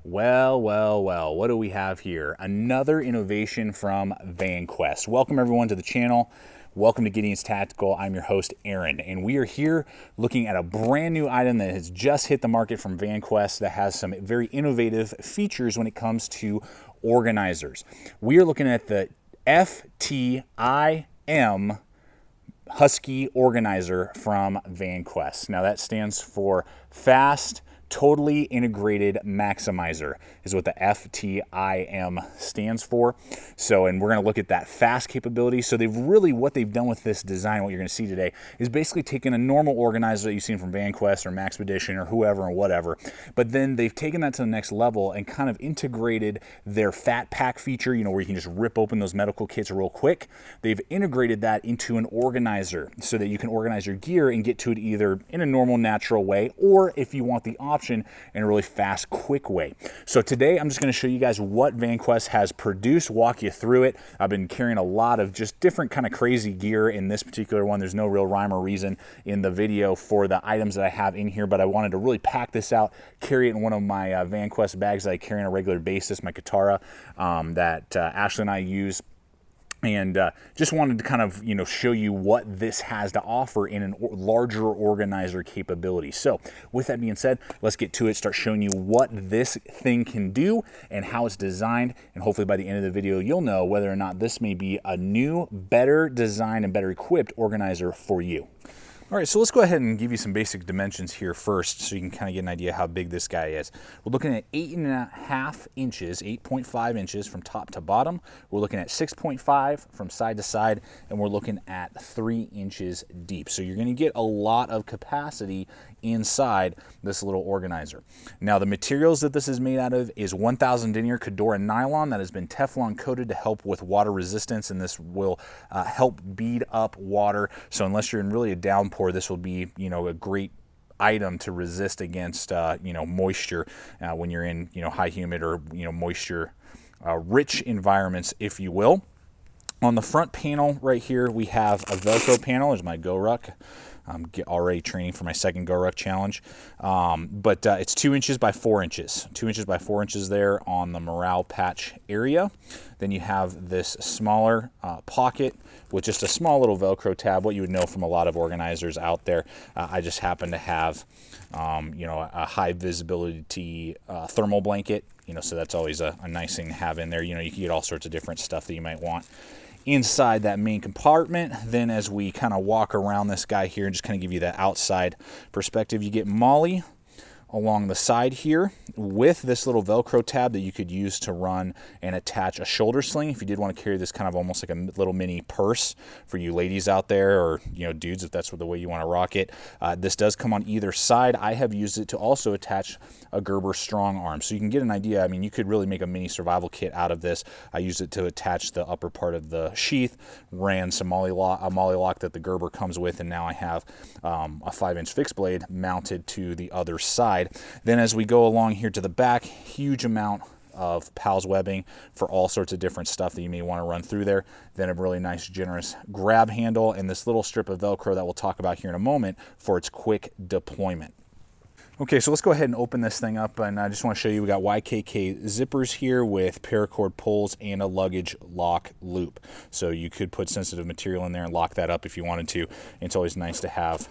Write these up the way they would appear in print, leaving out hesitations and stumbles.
Well, what do we have here? Another innovation from Vanquest. Welcome everyone to the channel. Welcome to Gideon's Tactical. I'm your host, Aaron, and we are here looking at a brand new item that has just hit the market from Vanquest that has some very innovative features when it comes to organizers. We are looking at the FTIM Husky organizer from Vanquest. Now that stands for Fast Totally Integrated Maximizer is what the FTIM stands for. So, and we're going to look at that fast capability. So what they've done with this design, what you're going to see today, is basically taken a normal organizer that you've seen from Vanquest or Maxpedition or whoever and whatever, but then they've taken that to the next level and kind of integrated their fat pack feature, where you can just rip open those medical kits real quick. They've integrated that into an organizer so that you can organize your gear and get to it either in a normal, natural way, or if you want the option in a really fast, quick way. So today I'm just going to show you guys what Vanquest has produced, walk you through it. I've been carrying a lot of just different kind of crazy gear in this particular one. There's no real rhyme or reason in the video for the items that I have in here, but I wanted to really pack this out, carry it in one of my Vanquest bags that I carry on a regular basis, my Katara that Ashley and I use. And just wanted to kind of, show you what this has to offer in a larger organizer capability. So with that being said, let's get to it, start showing you what this thing can do and how it's designed. And hopefully by the end of the video, you'll know whether or not this may be a new, better designed and better equipped organizer for you. All right, so let's go ahead and give you some basic dimensions here first so you can kind of get an idea how big this guy is. We're looking at 8.5 inches, 8.5 inches from top to bottom. We're looking at 6.5 from side to side, and we're looking at 3 inches deep. So you're going to get a lot of capacity inside this little organizer. Now the materials that this is made out of is 1000 denier Kedora nylon that has been Teflon coated to help with water resistance, and this will help bead up water. So unless you're in really a downpour, this will be a great item to resist against moisture when you're in high humid or moisture rich environments, if you will. On the front panel right here we have a Velcro panel. There's my GoRuck. I'm already training for my second GoRuck challenge, but it's 2 inches by 4 inches. 2 inches by 4 inches there on the morale patch area. Then you have this smaller pocket with just a small little Velcro tab, what you would know from a lot of organizers out there. I just happen to have, a high visibility thermal blanket, so that's always a nice thing to have in there. You can get all sorts of different stuff that you might want inside that main compartment. Then as we kind of walk around this guy here and just kind of give you that outside perspective, you get Molly along the side here with this little Velcro tab that you could use to run and attach a shoulder sling if you did want to carry this kind of almost like a little mini purse for you ladies out there, or dudes, if that's the way you want to rock it. This does come on either side. I have used it to also attach a Gerber strong arm, so you can get an idea. I mean, you could really make a mini survival kit out of this. I used it to attach the upper part of the sheath, ran some a molly lock that the Gerber comes with, and now I have a 5-inch fixed blade mounted to the other side. Then as we go along here to the back, huge amount of PALS webbing for all sorts of different stuff that you may want to run through there. Then a really nice generous grab handle and this little strip of Velcro that we'll talk about here in a moment for its quick deployment. Okay, so let's go ahead and open this thing up, and I just want to show you we got YKK zippers here with paracord pulls and a luggage lock loop. So you could put sensitive material in there and lock that up if you wanted to. It's always nice to have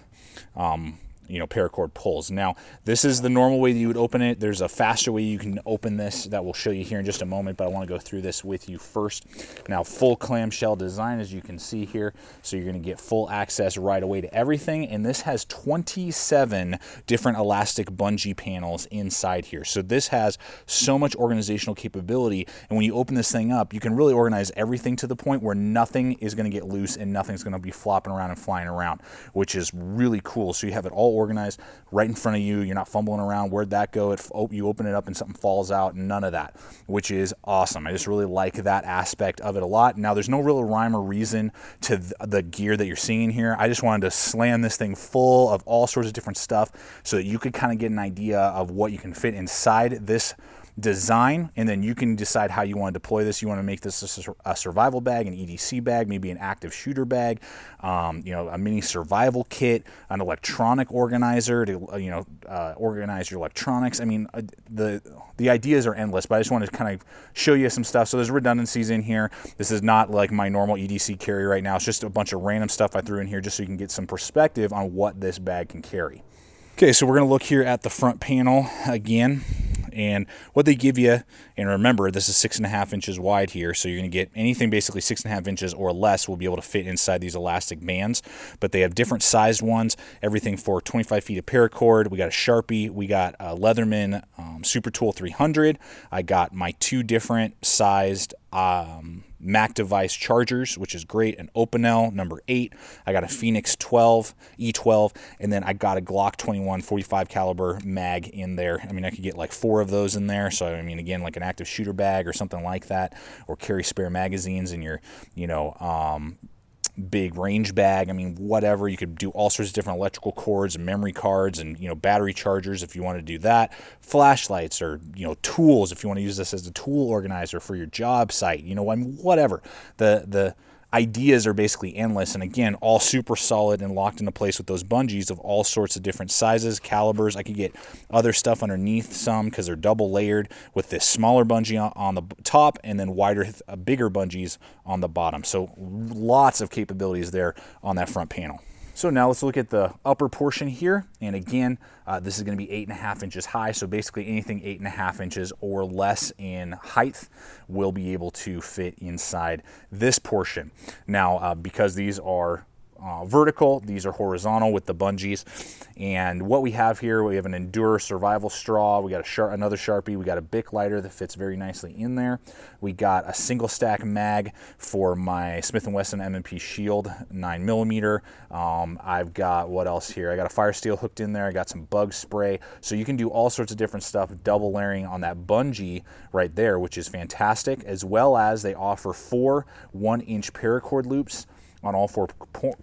paracord pulls. Now, this is the normal way that you would open it. There's a faster way you can open this that we'll show you here in just a moment, but I want to go through this with you first. Now, full clamshell design, as you can see here, so you're going to get full access right away to everything, and this has 27 different elastic bungee panels inside here. So this has so much organizational capability, and when you open this thing up, you can really organize everything to the point where nothing is going to get loose and nothing's going to be flopping around and flying around, which is really cool. So you have it all organized right in front of you. You're not fumbling around. Where'd that go? You open it up and something falls out. None of that, which is awesome. I just really like that aspect of it a lot. Now, there's no real rhyme or reason to the gear that you're seeing here. I just wanted to slam this thing full of all sorts of different stuff so that you could kind of get an idea of what you can fit inside this design, and then you can decide how you want to deploy this. You want to make this a survival bag, an EDC bag, maybe an active shooter bag, a mini survival kit, an electronic organizer to organize your electronics. I mean, the ideas are endless, but I just want to kind of show you some stuff. So there's redundancies in here. This is not like my normal EDC carry right now. It's just a bunch of random stuff I threw in here just so you can get some perspective on what this bag can carry. Okay, so we're going to look here at the front panel again, and what they give you, and remember this is 6.5 inches wide here, so you're going to get anything basically 6.5 inches or less will be able to fit inside these elastic bands, but they have different sized ones, everything for 25 feet of paracord. We got a Sharpie, we got a Leatherman Super Tool 300. I got my 2 different sized Mac device chargers, which is great, an Opinel number 8. I got a Phoenix 12 E12, and then I got a Glock 21 45 caliber mag in there. I mean, I could get like 4 of those in there. So I mean, again, like an active shooter bag or something like that, or carry spare magazines in your big range bag. I mean, whatever. You could do all sorts of different electrical cords and memory cards and battery chargers if you want to do that. Flashlights or tools if you want to use this as a tool organizer for your job site. I mean, whatever. The ideas are basically endless, and again, all super solid and locked into place with those bungees of all sorts of different sizes, calibers. I could get other stuff underneath some because they're double layered with this smaller bungee on the top and then wider, bigger bungees on the bottom. So lots of capabilities there on that front panel. So now let's look at the upper portion here, and again, this is going to be 8.5 inches high, so basically anything 8.5 inches or less in height will be able to fit inside this portion. Now, because these are vertical, these are horizontal with the bungees, and what we have here, we have an Endure survival straw, we got another Sharpie, we got a Bic lighter that fits very nicely in there, we got a single stack mag for my Smith & Wesson M&P Shield 9mm. I've got, what else here, I got a fire steel hooked in there, I got some bug spray, so you can do all sorts of different stuff, double layering on that bungee right there, which is fantastic, as well as they offer 4 1-inch paracord loops on all 4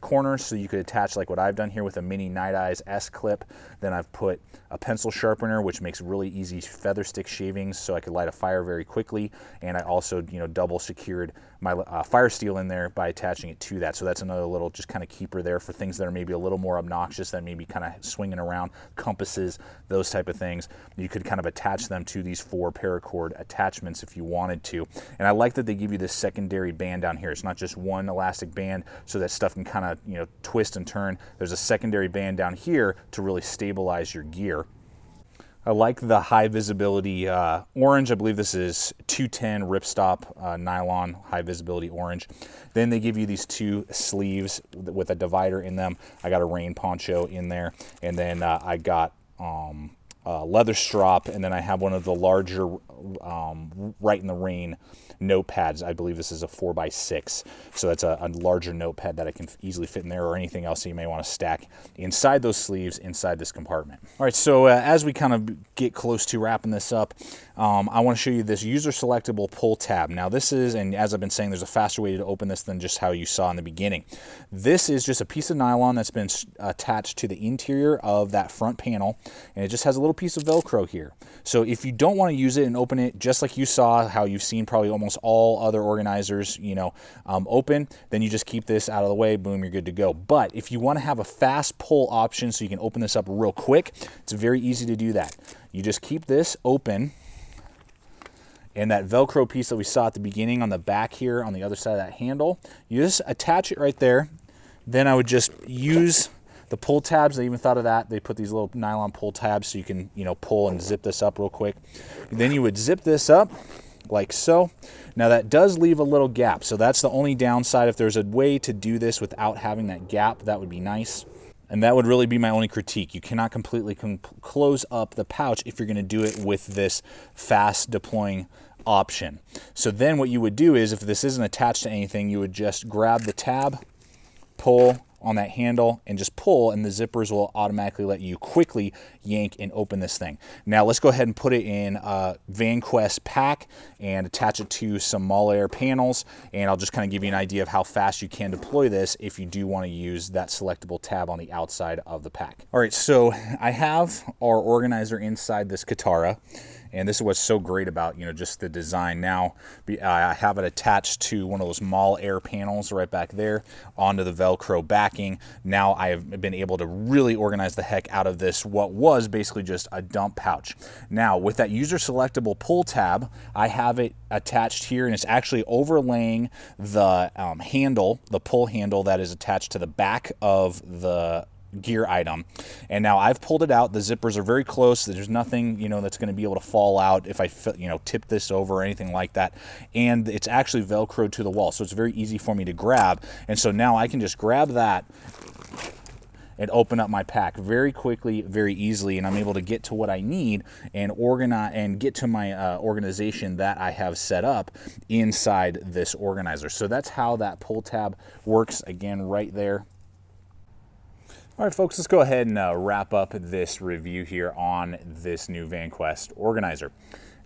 corners, so you could attach like what I've done here with a mini Night Eyes S-clip. Then I've put a pencil sharpener, which makes really easy feather stick shavings, so I could light a fire very quickly. And I also, double secured my fire steel in there by attaching it to that. So that's another little just kind of keeper there for things that are maybe a little more obnoxious, that maybe kind of swinging around, compasses, those type of things. You could kind of attach them to these 4 paracord attachments if you wanted to. And I like that they give you this secondary band down here. It's not just one elastic band so that stuff can kind of twist and turn. There's a secondary band down here to really stabilize your gear. I like the high visibility orange. I believe this is 210 ripstop nylon high visibility orange. Then they give you these 2 sleeves with a divider in them. I got a rain poncho in there, and then I got leather strap, and then I have one of the larger Right in the Rain notepads. I believe this is a 4x6, so that's a larger notepad that I can easily fit in there, or anything else that you may want to stack inside those sleeves inside this compartment. All right, so as we kind of get close to wrapping this up, I want to show you this user selectable pull tab. Now this is, and as I've been saying, there's a faster way to open this than just how you saw in the beginning. This is just a piece of nylon that's been attached to the interior of that front panel, and it just has a little piece of Velcro here. So if you don't want to use it and open it just like you saw, how you've seen probably almost all other organizers, open, then you just keep this out of the way, boom, you're good to go. But if you want to have a fast pull option so you can open this up real quick, it's very easy to do that. You just keep this open, and that Velcro piece that we saw at the beginning on the back here on the other side of that handle, you just attach it right there. Then I would just use the pull tabs. They even thought of that. They put these little nylon pull tabs so you can, pull and zip this up real quick. Then you would zip this up like so. Now that does leave a little gap, so that's the only downside. If there's a way to do this without having that gap, that would be nice. And that would really be my only critique. You cannot completely close up the pouch if you're going to do it with this fast deploying option. So then what you would do is, if this isn't attached to anything, you would just grab the tab, pull on that handle, and just pull, and the zippers will automatically let you quickly yank and open this thing. Now let's go ahead and put it in a Vanquest pack and attach it to some Malair panels, and I'll just kind of give you an idea of how fast you can deploy this if you do want to use that selectable tab on the outside of the pack. All right, so I have our organizer inside this Katara, And this is what's so great about, you know, just the design. Now I have it attached to one of those mall air panels right back there onto the Velcro backing. Now I have been able to really organize the heck out of this, what was basically just a dump pouch. Now with that user selectable pull tab, I have it attached here, and it's actually overlaying the handle, the pull handle that is attached to the back of the gear item. And now I've pulled it out. The zippers are very close. There's nothing, you know, that's going to be able to fall out if I, you know, tip this over or anything like that. And it's actually Velcroed to the wall, so it's very easy for me to grab. And so now I can just grab that and open up my pack very quickly, very easily, and I'm able to get to what I need and organize and get to my organization that I have set up inside this organizer. So that's how that pull tab works, again, right there. All right, folks, let's go ahead and wrap up this review here on this new Vanquest organizer.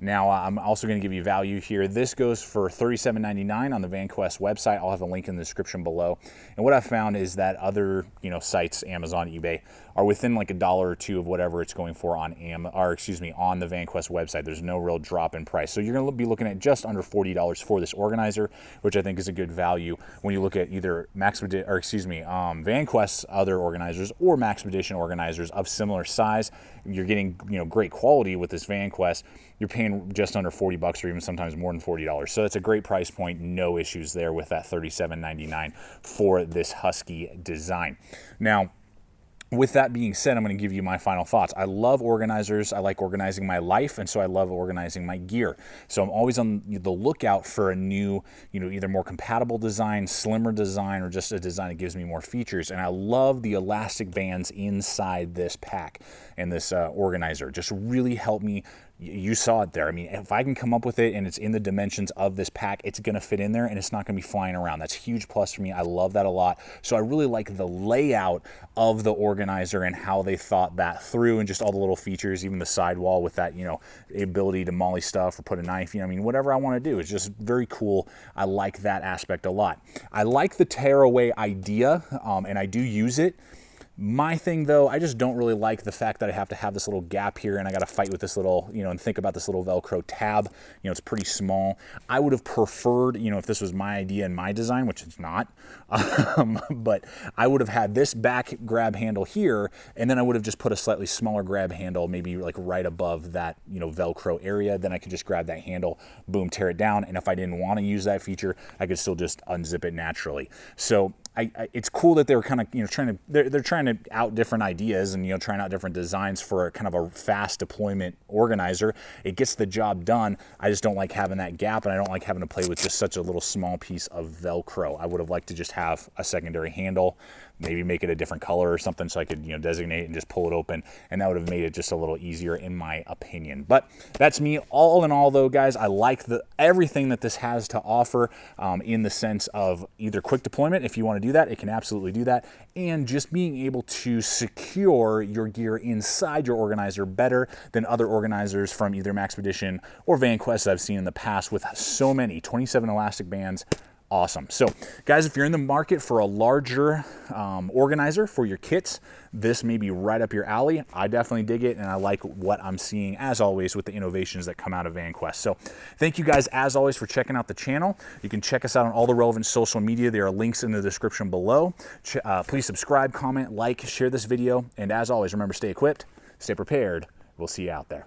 Now, I'm also going to give you value here. This goes for $37.99 on the Vanquest website. I'll have a link in the description below. And what I've found is that other, you know, sites, Amazon, eBay, are within like $1 or $2 of whatever it's going for on on the Vanquest website. There's no real drop in price. So you're going to be looking at just under $40 for this organizer, which I think is a good value when you look at either Vanquest's other organizers or Maxpedition organizers of similar size. You're getting, you know, great quality with this Vanquest. You're paying just under 40 bucks or even sometimes more than $40. So it's a great price point. No issues there with that $37.99 for this Husky design. Now, with that being said, I'm going to give you my final thoughts. I love organizers. I like organizing my life, and so I love organizing my gear. So I'm always on the lookout for a new, you know, either more compatible design, slimmer design, or just a design that gives me more features. And I love the elastic bands inside this pack and this organizer. Just really help me. You saw it there. I mean, if I can come up with it and it's in the dimensions of this pack, it's going to fit in there and it's not going to be flying around. That's a huge plus for me. I love that a lot. So I really like the layout of the organizer and how they thought that through, and just all the little features, even the sidewall with that, you know, ability to molly stuff or put a knife, you know, I mean, whatever I want to do. It's just very cool. I like that aspect a lot. I like the tearaway idea, and I do use it. My thing, though, I just don't really like the fact that I have to have this little gap here and I got to fight with this little, you know, and think about this little Velcro tab. You know, it's pretty small. I would have preferred, you know, if this was my idea and my design, which it's not, but I would have had this back grab handle here, and then I would have just put a slightly smaller grab handle, maybe like right above that, you know, Velcro area. Then I could just grab that handle, boom, tear it down. And if I didn't want to use that feature, I could still just unzip it naturally. So it's cool that they're kind of, you know, they're trying to out different ideas and, you know, trying out different designs for kind of a fast deployment organizer. It gets the job done. I just don't like having that gap, and I don't like having to play with just such a little small piece of Velcro. I would have liked to just have a secondary handle, maybe make it a different color or something so I could, you know, designate and just pull it open, and that would have made it just a little easier in my opinion. But that's me. All in all, though, guys, I like everything that this has to offer, in the sense of either quick deployment. If you want to do that, it can absolutely do that, and just being able to secure your gear inside your organizer better than other organizers from either Maxpedition or Vanquest that I've seen in the past with so many 27 elastic bands. Awesome. So guys, if you're in the market for a larger organizer for your kits, this may be right up your alley. I definitely dig it, and I like what I'm seeing, as always, with the innovations that come out of Vanquest. So thank you guys, as always, for checking out the channel. You can check us out on all the relevant social media. There are links in the description below. Please subscribe, comment, like, share this video, and as always, remember, stay equipped, stay prepared. We'll see you out there.